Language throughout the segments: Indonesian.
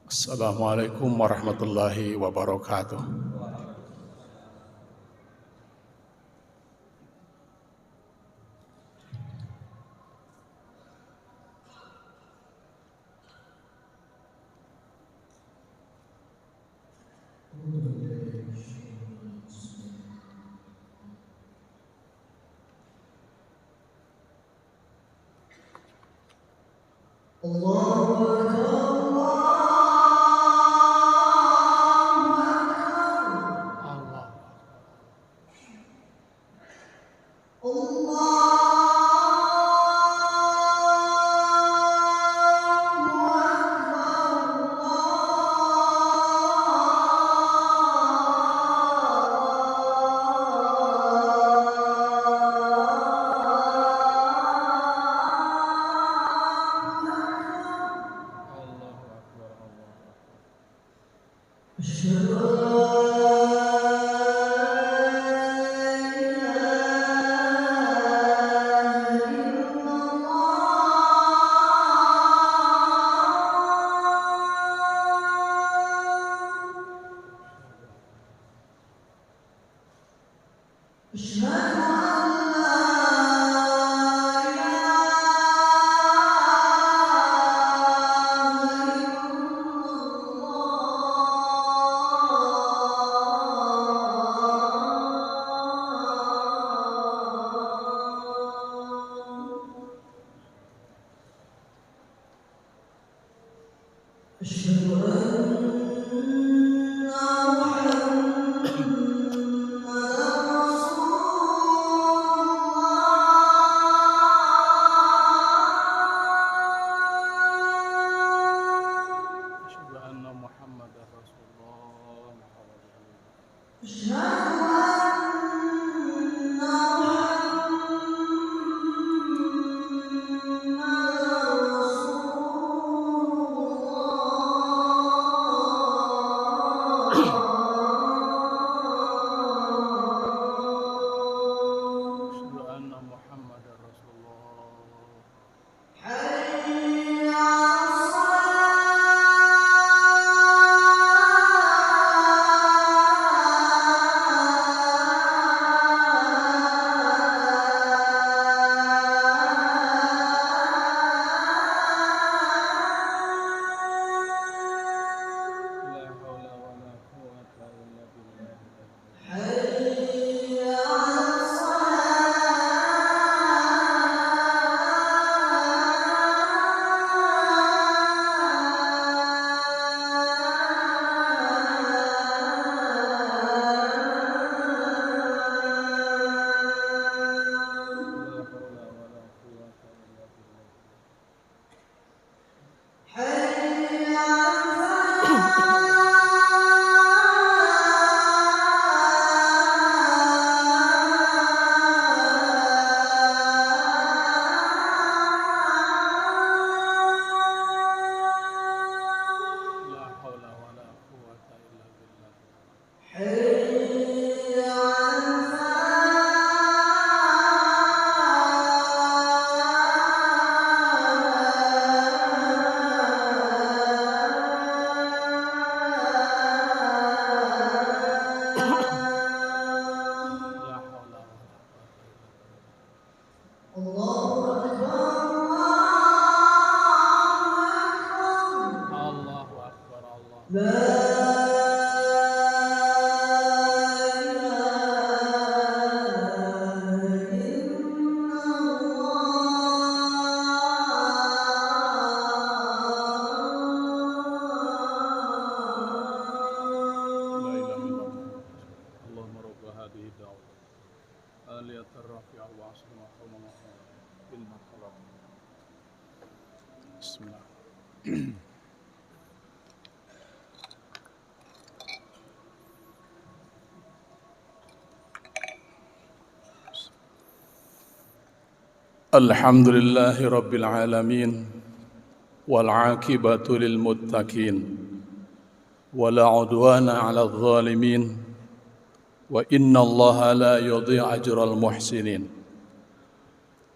Assalamualaikum warahmatullahi wabarakatuh. Alhamdulillahi rabbil alamin wal aqibatu lil muttaqin wala udwana 'alal zalimin wa innallaha la yudhi'u ajral muhsinin.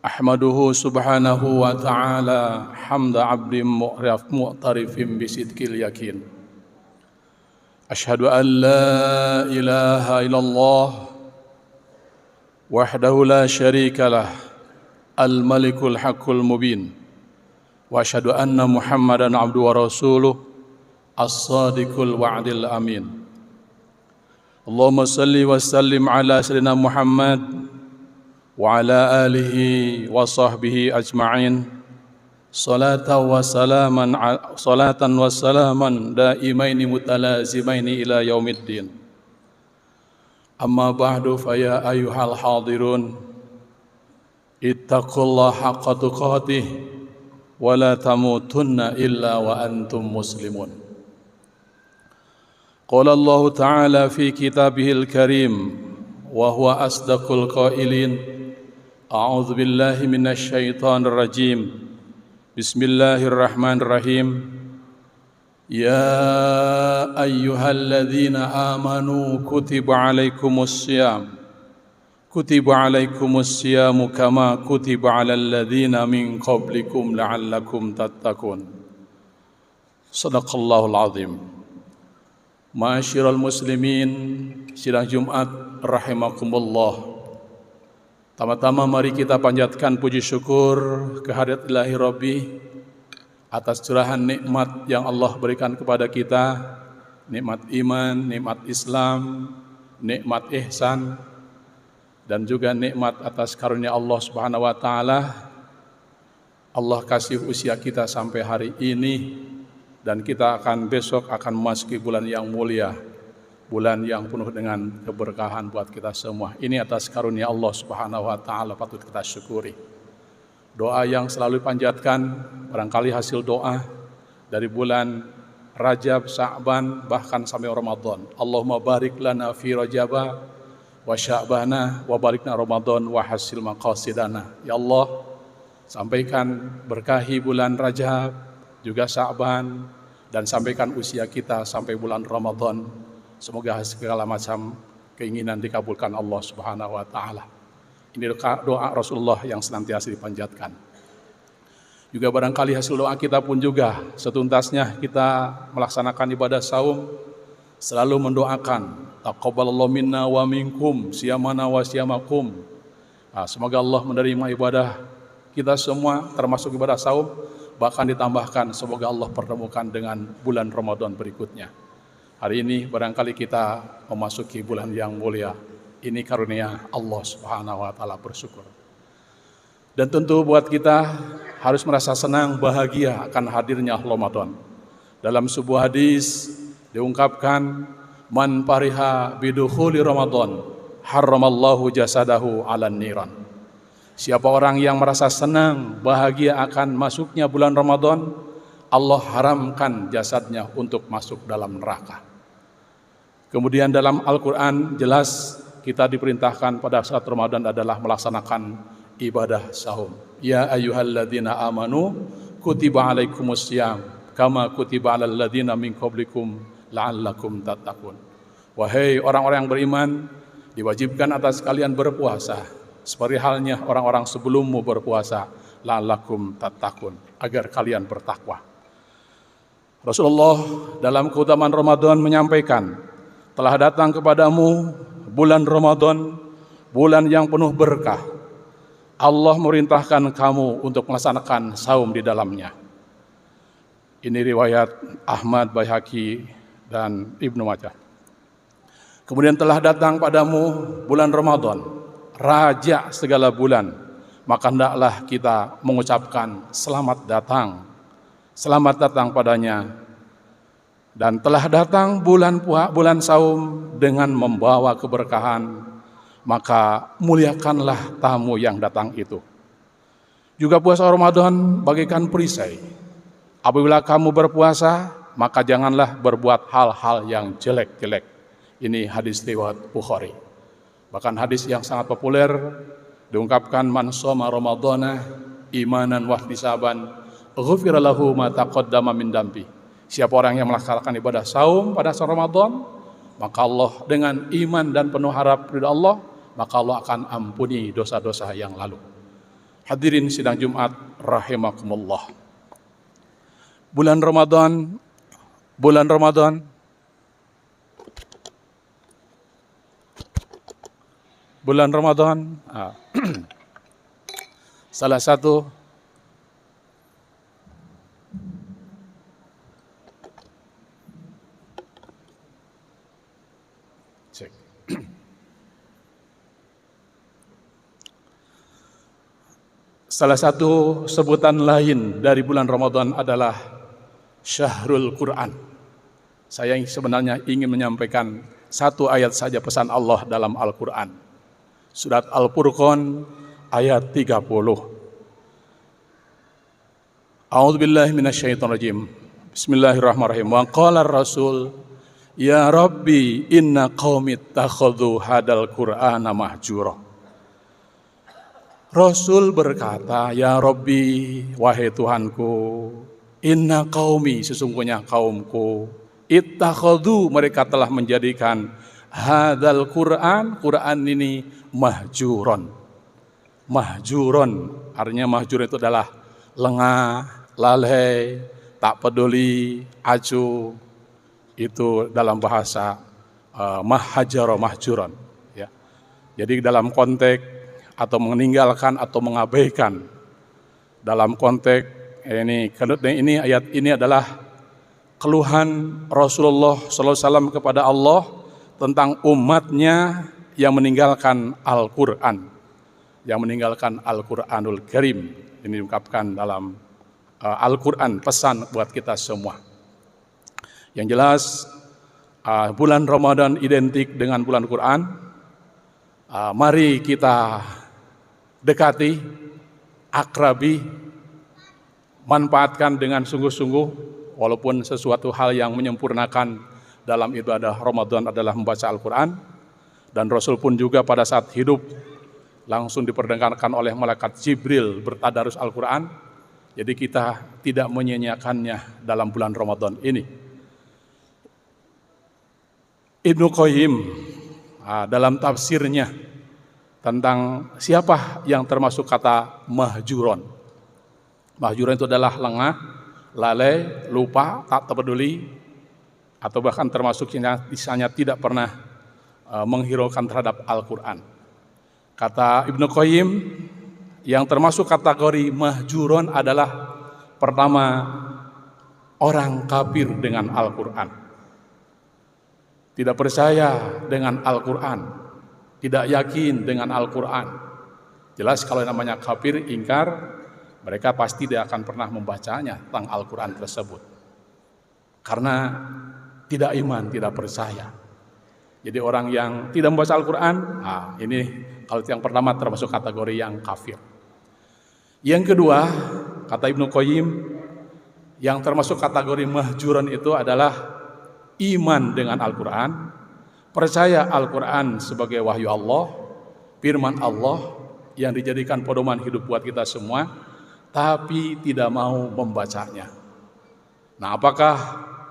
Ahmaduhu subhanahu wa ta'ala hamda abdin mu'tarifin bisidqil yakin. Ashhadu an la ilaha illallah wahdahu la syarika lah al-malikul haqqul mubin. Wa ashhadu anna Muhammadan abduhu wa rasuluh as-sadiqul wa'dil amin. Allahumma salli wa sallim ala sayyidina Muhammad wa ala alihi wa sahbihi ajma'in salatan wa salaman daimaini mutalazimaini ila yaumiddin. Amma ba'du fa ya ayyuhal hadirun ittaqullaha haqqa tuqatih wa la tamutunna illa wa antum muslimun. Qala Allah ta'ala fi kitabihil karim wa huwa asdaqul qailin. A'udzu billahi minasy syaithanir rajim. Bismillahirrahmanirrahim. Ya ayyuhalladzina amanu kutiba alaikumus syiyam. Kutiba alaikumus syiyamu kama kutiba alal ladzina min qablikum la'allakum tattaqun. Shadaqallahul azim. Ma'asyiral muslimin, sidang Jumat rahimakumullah. Tama-tama mari kita panjatkan puji syukur kehadirat Ilahi Rabbi atas curahan nikmat yang Allah berikan kepada kita, nikmat iman, nikmat Islam, nikmat ihsan, dan juga nikmat atas karunia Allah Subhanahu wa taala. Allah kasih usia kita sampai hari ini, dan kita akan besok akan memasuki bulan yang mulia, bulan yang penuh dengan keberkahan buat kita semua. Ini atas karunia Allah Subhanahu wa taala patut kita syukuri. Doa yang selalu panjatkan barangkali hasil doa dari bulan Rajab, Sya'ban, bahkan sampai Ramadan. Allahumma barik lana fi Rajaba wa Sya'bana wa barikna Ramadan wa hasil maqasidana. Ya Allah, sampaikan berkahi bulan Rajab, juga Sya'ban, dan sampaikan usia kita sampai bulan Ramadan. Semoga segala macam keinginan dikabulkan Allah Subhanahu wa taala. Ini doa Rasulullah yang senantiasa dipanjatkan. Juga barangkali hasil doa kita pun juga setuntasnya kita melaksanakan ibadah saum selalu mendoakan taqabbalallahu minna wa minkum siyamana wa siyamakum. Semoga Allah menerima ibadah kita semua termasuk ibadah saum, bahkan ditambahkan semoga Allah pertemukan dengan bulan Ramadan berikutnya. Hari ini barangkali kita memasuki bulan yang mulia. Ini karunia Allah Subhanahu wa taala, bersyukur. Dan tentu buat kita harus merasa senang, bahagia akan hadirnya Ramadan. Dalam sebuah hadis diungkapkan, man pariha bidukhuli Ramadan harramallahu jasadahu 'alan niran. Siapa orang yang merasa senang, bahagia akan masuknya bulan Ramadan, Allah haramkan jasadnya untuk masuk dalam neraka. Kemudian dalam Al-Quran jelas kita diperintahkan pada saat Ramadan adalah melaksanakan ibadah saum. Ya ayyuhalladzina amanu kutiba alaikumus syiyam kama kutiba alal ladzina min qablikum la'allakum tattaqun. Wahai orang-orang yang beriman, diwajibkan atas kalian berpuasa seperti halnya orang-orang sebelummu berpuasa, la'allakum tattaqun, agar kalian bertakwa. Rasulullah dalam keutamaan Ramadan menyampaikan, telah datang kepadamu bulan Ramadan, bulan yang penuh berkah. Allah merintahkan kamu untuk melaksanakan saum di dalamnya. Ini riwayat Ahmad, Baihaqi, dan Ibnu Majah. Kemudian telah datang padamu bulan Ramadan, raja segala bulan, maka hendaklah kita mengucapkan selamat datang padanya. Dan telah datang bulan saum dengan membawa keberkahan, maka muliakanlah tamu yang datang itu. Juga puasa Ramadan bagaikan perisai. Apabila kamu berpuasa, maka janganlah berbuat hal-hal yang jelek-jelek. Ini hadis riwayat Bukhari. Bahkan hadis yang sangat populer diungkapkan, man shoma ramadhana imanan wa ihtisaban ghufira lahu ma taqaddama min dambi. Siapa orang yang melaksanakan ibadah saum pada saat Ramadan, maka Allah dengan iman dan penuh harap ridha Allah, maka Allah akan ampuni dosa-dosa yang lalu. Hadirin sidang Jumat rahimakumullah. Bulan Ramadan salah satu sebutan lain dari bulan Ramadan adalah Syahrul Quran. Saya sebenarnya ingin menyampaikan satu ayat saja pesan Allah dalam Al-Quran. Surat Al-Furqan ayat 30. A'udzubillahi minasyaitonirrajim. Bismillahirrahmanirrahim. Wa qala ar-rasul ya rabbi inna qaumi ittakhadhu hadal qur'ana mahjura. Rasul berkata, ya Rabbi, wahai Tuhanku, inna qaumi, sesungguhnya kaumku, ittakhadhu, mereka telah menjadikan hadal Quran ini mahjuron. Mahjuron, artinya mahjuron itu adalah lengah, lalai, tak peduli, acuh. Itu dalam bahasa mahajaro, mahjuron. Ya. Jadi dalam konteks atau meninggalkan atau mengabaikan, dalam konteks ini ayat ini adalah keluhan Rasulullah SAW kepada Allah tentang umatnya yang meninggalkan Al-Quran, yang meninggalkan Al-Quranul Karim. Ini diungkapkan dalam Al-Quran, pesan buat kita semua. Yang jelas bulan Ramadan identik dengan bulan Quran. Mari kita dekati, akrabi, manfaatkan dengan sungguh-sungguh, walaupun sesuatu hal yang menyempurnakan dalam ibadah Ramadan adalah membaca Al-Quran. Dan Rasul pun juga pada saat hidup langsung diperdengarkan oleh malaikat Jibril bertadarus Al-Quran. Jadi kita tidak menyia-nyiakannya dalam bulan Ramadan ini. Ibnu Qayyim dalam tafsirnya tentang siapa yang termasuk kata mahjuron. Mahjuron itu adalah lengah, lalai, lupa, tak peduli, atau bahkan termasuk misalnya tidak pernah menghiraukan terhadap Al-Quran. Kata Ibnu Qayyim, yang termasuk kategori mahjuron adalah pertama, orang kafir dengan Al-Quran. Tidak percaya dengan Al-Quran, tidak yakin dengan Al-Quran. Jelas kalau namanya kafir, ingkar, mereka pasti tidak akan pernah membacanya tentang Al-Quran tersebut. Karena tidak iman, tidak percaya. Jadi orang yang tidak membaca Al-Quran, ini kalau yang pertama termasuk kategori yang kafir. Yang kedua, kata Ibnu Qayyim, yang termasuk kategori mahjuran itu adalah iman dengan Al-Quran, percaya Al-Quran sebagai wahyu Allah, firman Allah yang dijadikan pedoman hidup buat kita semua, tapi tidak mau membacanya. Nah, apakah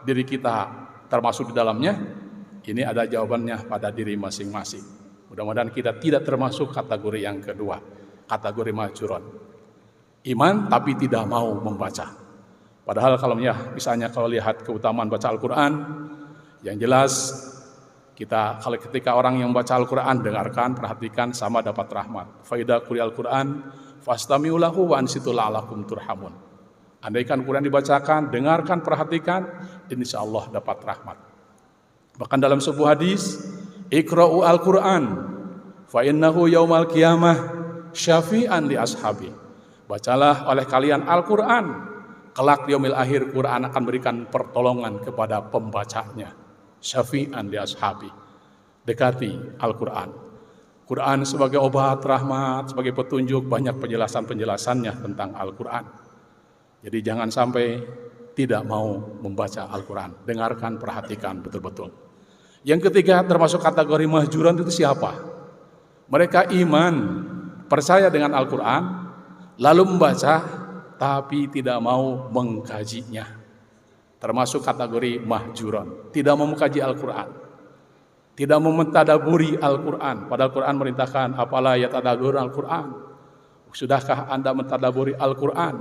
diri kita termasuk di dalamnya? Ini ada jawabannya pada diri masing-masing. Mudah-mudahan kita tidak termasuk kategori yang kedua, kategori mahjuron. Iman tapi tidak mau membaca. Padahal kalau misalnya kalau lihat keutamaan baca Al-Quran, yang jelas kita kalau ketika orang yang baca Al-Quran, dengarkan, perhatikan, sama dapat rahmat. Faidah quri'al Quran fastami'u lahu wa ansitu la'alakum turhamun. Andaikan Quran dibacakan, dengarkan, perhatikan, insyaallah dapat rahmat. Bahkan dalam sebuah hadis, iqra'u al-Quran fa innahu yaumal qiyamah syafi'an li ashabi. Bacalah oleh kalian Al-Quran, kelak di yaumil akhir Quran akan berikan pertolongan kepada pembacanya. Syafi'an li ashabi. Dekati Al-Quran. Quran sebagai obat rahmat, sebagai petunjuk, banyak penjelasan-penjelasannya tentang Al-Quran. Jadi jangan sampai tidak mau membaca Al-Quran. Dengarkan, perhatikan betul-betul. Yang ketiga termasuk kategori mahjuran itu siapa? Mereka iman, percaya dengan Al-Quran, lalu membaca, tapi tidak mau mengkajinya. Termasuk kategori mahjuran. Tidak mau mengkaji Al-Quran. Tidak mau mentadaburi Al-Quran. Padahal Al-Quran merintahkan, apalah yatadabur Al-Quran. Sudahkah Anda mentadaburi Al-Quran?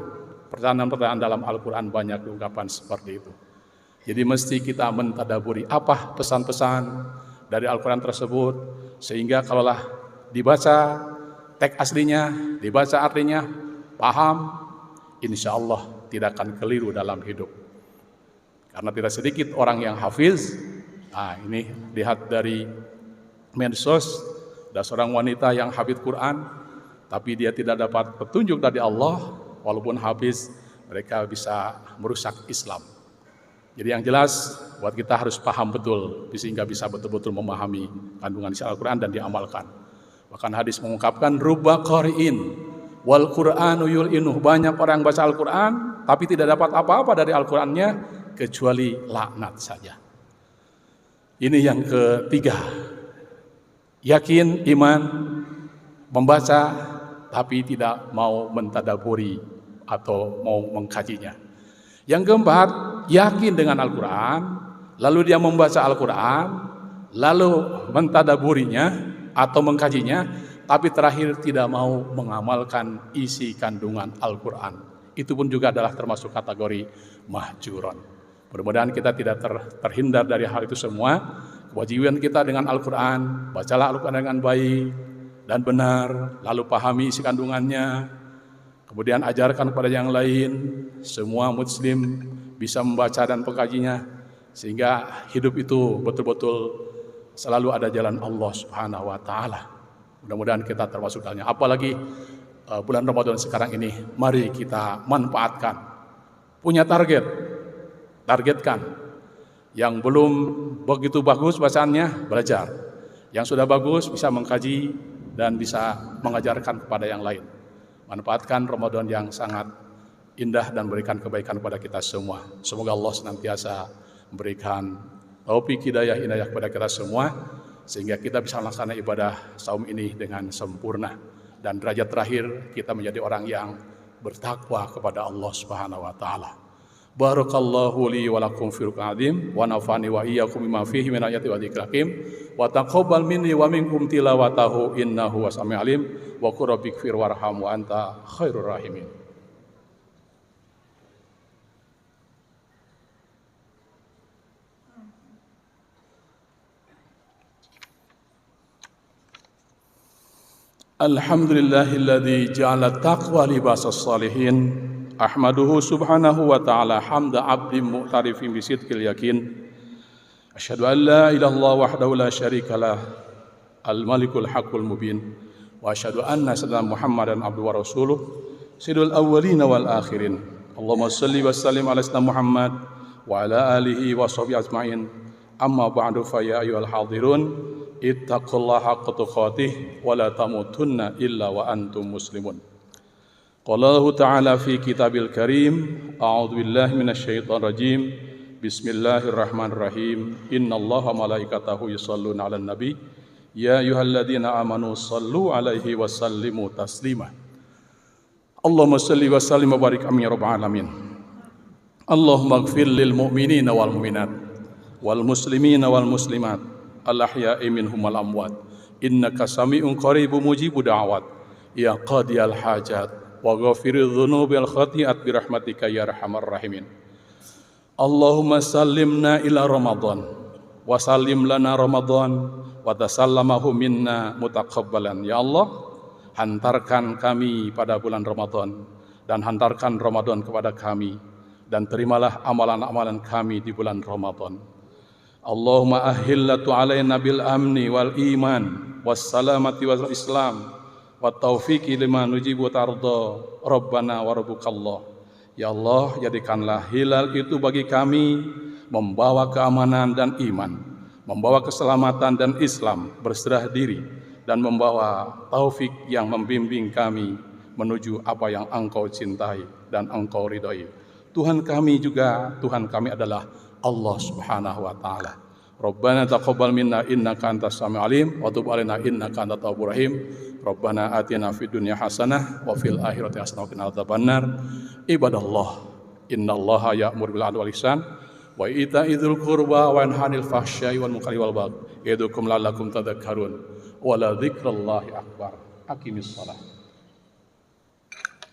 Pertanyaan-pertanyaan dalam Al-Quran banyak diungkapkan seperti itu. Jadi mesti kita mentadaburi apa pesan-pesan dari Al-Quran tersebut, sehingga kalaulah dibaca teks aslinya, dibaca artinya, paham, insya Allah tidak akan keliru dalam hidup. Karena tidak sedikit orang yang hafiz. Ini lihat dari medsos, ada seorang wanita yang hafid Quran, tapi dia tidak dapat petunjuk dari Allah. Walaupun hafiz, mereka bisa merusak Islam. Jadi yang jelas, buat kita harus paham betul, sehingga bisa betul-betul memahami kandungan isi Al-Quran dan diamalkan. Bahkan hadis mengungkapkan, rubba qari'in wal Qur'anu yul'inuh. Banyak orang yang baca Al-Quran, tapi tidak dapat apa-apa dari Al-Qurannya, kecuali laknat saja. Ini yang ketiga. Yakin, iman, membaca, tapi tidak mau mentadaburi atau mau mengkajinya. Yang keempat, yakin dengan Al-Quran, lalu dia membaca Al-Quran, lalu mentadaburinya atau mengkajinya, tapi terakhir tidak mau mengamalkan isi kandungan Al-Quran. Itu pun juga adalah termasuk kategori mahjuron. Mudah-mudahan kita tidak terhindar dari hal itu semua. Kewajiban kita dengan Al-Quran, bacalah Al-Quran dengan baik dan benar, lalu pahami isi kandungannya, kemudian ajarkan kepada yang lain. Semua muslim bisa membaca dan mengkajinya, sehingga hidup itu betul-betul selalu ada jalan Allah Subhanahu wa Ta'ala. Mudah-mudahan kita termasuk dalamnya. Apalagi bulan Ramadan sekarang ini, mari kita manfaatkan. Punya targetkan. Yang belum begitu bagus bacaannya, belajar. Yang sudah bagus bisa mengkaji dan bisa mengajarkan kepada yang lain. Manfaatkan Ramadan yang sangat indah dan berikan kebaikan kepada kita semua. Semoga Allah senantiasa memberikan taufik hidayah kepada kita semua, sehingga kita bisa melaksanakan ibadah saum ini dengan sempurna, dan derajat terakhir kita menjadi orang yang bertakwa kepada Allah Subhanahu wa Ta'ala. Barakallahu li wa lakum fil Qur'an wa nafani wa iyyakum bima fihi min ayati wa dzikril hakim wa taqabbal minni wa minkum tilawatahu innahu wasami'ul alim wa qur rabbighfir warham wa anta khairur rahimin. Alhamdulillahilladzi ja'ala taqwa libasas salihin. Ahmaduhu subhanahu wa ta'ala hamda abdin mu'tarifin bisidqil yakin. Asyhadu an la ilaha illallah wahdahu la syarikalah al-malikul haqqul mubin. Wa asyhadu anna sayyidina Muhammadan abduhu wa rasuluh sayyidul awwalin wal akhirin. Allahumma shalli wa sallim ala sayyidina Muhammad wa ala alihi wa sahbihi ajma'in. Amma ba'du fa ya ayyuhal hadirun ittaqullaha haqqa tuqatih wa la tamutunna illa wa antum muslimun. Qala Allah Ta'ala fi kitabil karim, a'udzu billahi minasyaitonir rajim. Bismillahirrahmanirrahim. Innallaha malaikatahu yusholluna 'alan nabi. Ya ayyuhalladzina amanu shallu 'alaihi wa sallimu taslima. Allahumma shalli wa sallim wa barik amin ya rabbal alamin. Allahumma ighfir lil mu'minina wal mu'minat wal muslimina wal muslimat al ahya'i minhum wal amwat. Innaka sami'un qaribun mujibud da'awat. Ya qadiyal hajat wa ghafiril dzunubi wal khati'at bi rahmatika ya arhamar rahimin. Allahumma sallimna ila Ramadan wa sallim lana Ramadan wa tasallamahu minna mutaqabbalan. Ya Allah, hantarkan kami pada bulan Ramadan dan hantarkan Ramadan kepada kami, dan terimalah amalan-amalan kami di bulan Ramadan. Allahumma ahillatu alaina bil amni wal iman was salamati wal islam wa taufiqi lima nujibu tarda rabbana wa rabbukallah. Ya Allah, jadikanlah hilal itu bagi kami membawa keamanan dan iman, membawa keselamatan dan Islam, berserah diri, dan membawa taufik yang membimbing kami menuju apa yang Engkau cintai dan Engkau ridhai. Tuhan kami juga, Tuhan kami adalah Allah Subhanahu wa Ta'ala. Rabbana taqabbal minna innaka antas samiul alim wa tub alaina innaka antat tawwabur rahim. Rabbana atina fid dunya hasanah wa fil akhirati hasanah wa qina adzabannar. Ibadallah, innallaha ya'muru bil 'adli wal ihsan wa ita'idzil qurba wa yanha 'anil fahsya'i wal munkari wal baghi. Ya'idukum la'allakum tadhakkarun. Wa la dzikrallahi akbar. Aqimis shalah.